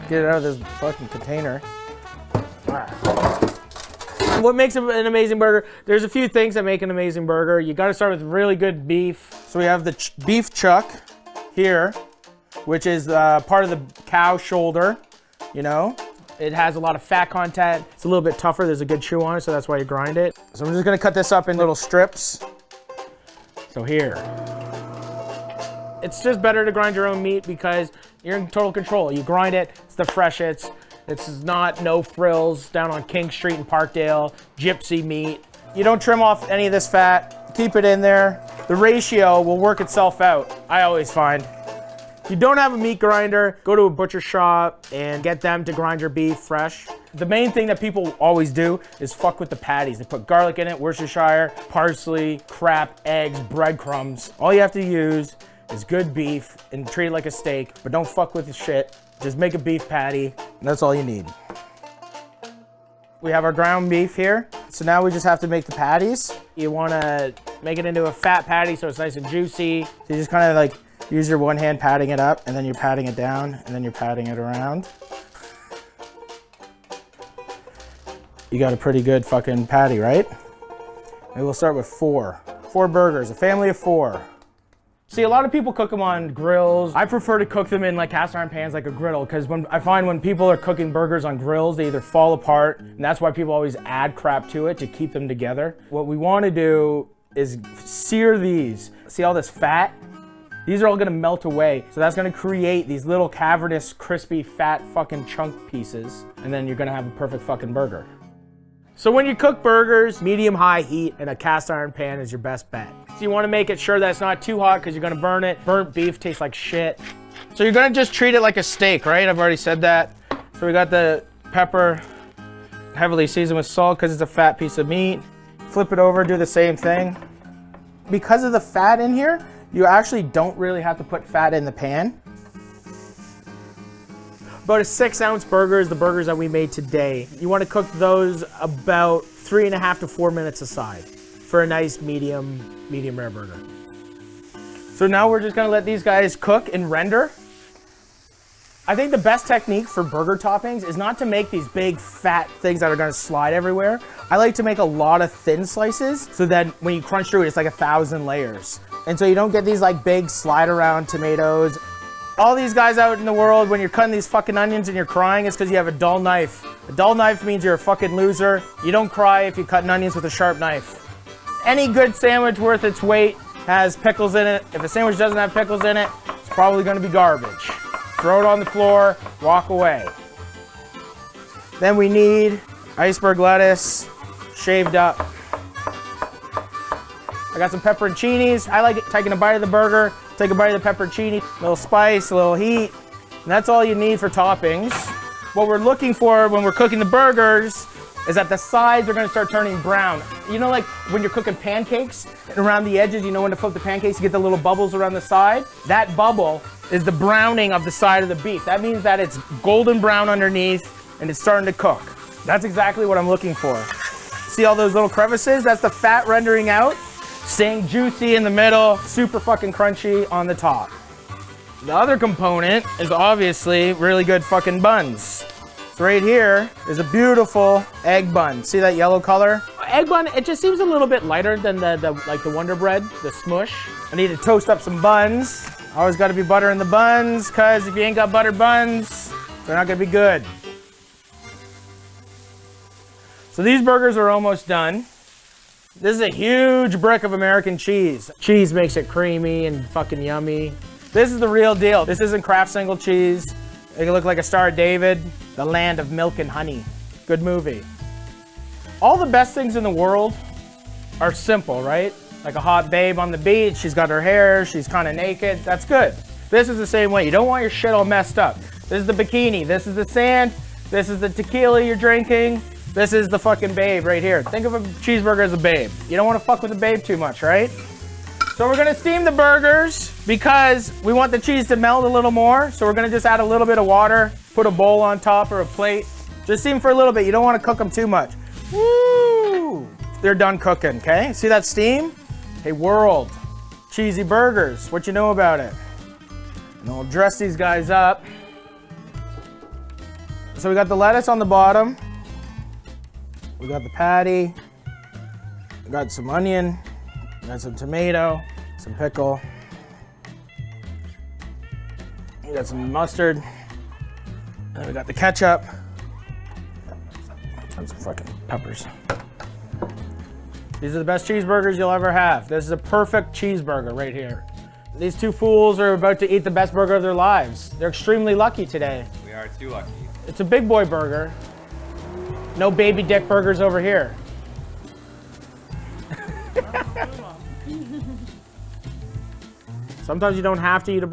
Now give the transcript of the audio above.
Get it out of this fucking container. What makes an amazing burger? There's a few things that make an amazing burger. You gotta start with really good beef. So we have the beef chuck here, which is part of the cow shoulder, you know? It has a lot of fat content. It's a little bit tougher. There's a good chew on it, so that's why you grind it. So I'm just gonna cut this up in little strips. So here. It's just better to grind your own meat because you're in total control. You grind it, it's the freshest. This is not no frills down on King Street in Parkdale, gypsy meat. You don't trim off any of this fat, keep it in there. The ratio will work itself out, I always find. If you don't have a meat grinder, go to a butcher shop and get them to grind your beef fresh. The main thing that people always do is fuck with the patties. They put garlic in it, Worcestershire, parsley, crap, eggs, breadcrumbs. All you have to use is good beef and treat it like a steak, but don't fuck with the shit. Just make a beef patty, and that's all you need. We have our ground beef here. So now we just have to make the patties. You wanna make it into a fat patty so it's nice and juicy. So you just kind of like use your one hand patting it up, and then you're patting it down, and then you're patting it around. You got a pretty good fucking patty, right? Maybe we'll start with 4 burgers, a family of 4. See, a lot of people cook them on grills. I prefer to cook them in like cast iron pans like a griddle, because I find when people are cooking burgers on grills, they either fall apart, and that's why people always add crap to it to keep them together. What we want to do is sear these. See all this fat? These are all gonna melt away. So that's gonna create these little cavernous, crispy, fat fucking chunk pieces, and then you're gonna have a perfect fucking burger. So when you cook burgers, medium-high heat in a cast iron pan is your best bet. So you wanna make it sure that it's not too hot because you're gonna burn it. Burnt beef tastes like shit. So you're gonna just treat it like a steak, right? I've already said that. So we got the pepper, heavily seasoned with salt because it's a fat piece of meat. Flip it over, do the same thing. Because of the fat in here, you actually don't really have to put fat in the pan. About a 6-ounce burger is the burgers that we made today. You want to cook those about 3.5 to 4 minutes aside for a nice medium rare burger. So now we're just gonna let these guys cook and render. I think the best technique for burger toppings is not to make these big fat things that are gonna slide everywhere. I like to make a lot of thin slices so that when you crunch through it, it's like 1,000 layers. And so you don't get these like big slide around tomatoes. All these guys out in the world, when you're cutting these fucking onions and you're crying, it's because you have a dull knife. A dull knife means you're a fucking loser. You don't cry if you cut onions with a sharp knife. Any good sandwich worth its weight has pickles in it. If a sandwich doesn't have pickles in it, it's probably gonna be garbage. Throw it on the floor, walk away. Then we need iceberg lettuce, shaved up. I got some pepperoncinis. I like it taking a bite of the burger, take a bite of the pepperoncini, a little spice, a little heat, and that's all you need for toppings. What we're looking for when we're cooking the burgers is that the sides are gonna start turning brown. You know, like when you're cooking pancakes, and around the edges, you know when to flip the pancakes, you get the little bubbles around the side? That bubble is the browning of the side of the beef. That means that it's golden brown underneath, and it's starting to cook. That's exactly what I'm looking for. See all those little crevices? That's the fat rendering out. Staying juicy in the middle, super fucking crunchy on the top. The other component is obviously really good fucking buns. So right here is a beautiful egg bun. See that yellow color? Egg bun, it just seems a little bit lighter than the Wonder Bread, the smush. I need to toast up some buns. Always gotta be butter in the buns, cause if you ain't got buttered buns, they're not gonna be good. So these burgers are almost done. This is a huge brick of American cheese. Cheese makes it creamy and fucking yummy. This is the real deal. This isn't Kraft single cheese. It can look like a Star of David, the land of milk and honey. Good movie. All the best things in the world are simple, right? Like a hot babe on the beach, she's got her hair, she's kind of naked, that's good. This is the same way. You don't want your shit all messed up. This is the bikini, this is the sand, this is the tequila you're drinking, this is the fucking babe right here. Think of a cheeseburger as a babe. You don't want to fuck with the babe too much, right? So we're gonna steam the burgers because we want the cheese to melt a little more. So we're gonna just add a little bit of water, put a bowl on top or a plate. Just steam for a little bit. You don't want to cook them too much. Woo! They're done cooking, okay? See that steam? Hey world, cheesy burgers, what you know about it? And we'll dress these guys up. So we got the lettuce on the bottom. We got the patty. We got some onion. We got some tomato, some pickle. We got some mustard. And then we got the ketchup. And some fucking peppers. These are the best cheeseburgers you'll ever have. This is a perfect cheeseburger right here. These two fools are about to eat the best burger of their lives. They're extremely lucky today. We are too lucky. It's a big boy burger. No baby dick burgers over here. Sometimes you don't have to eat a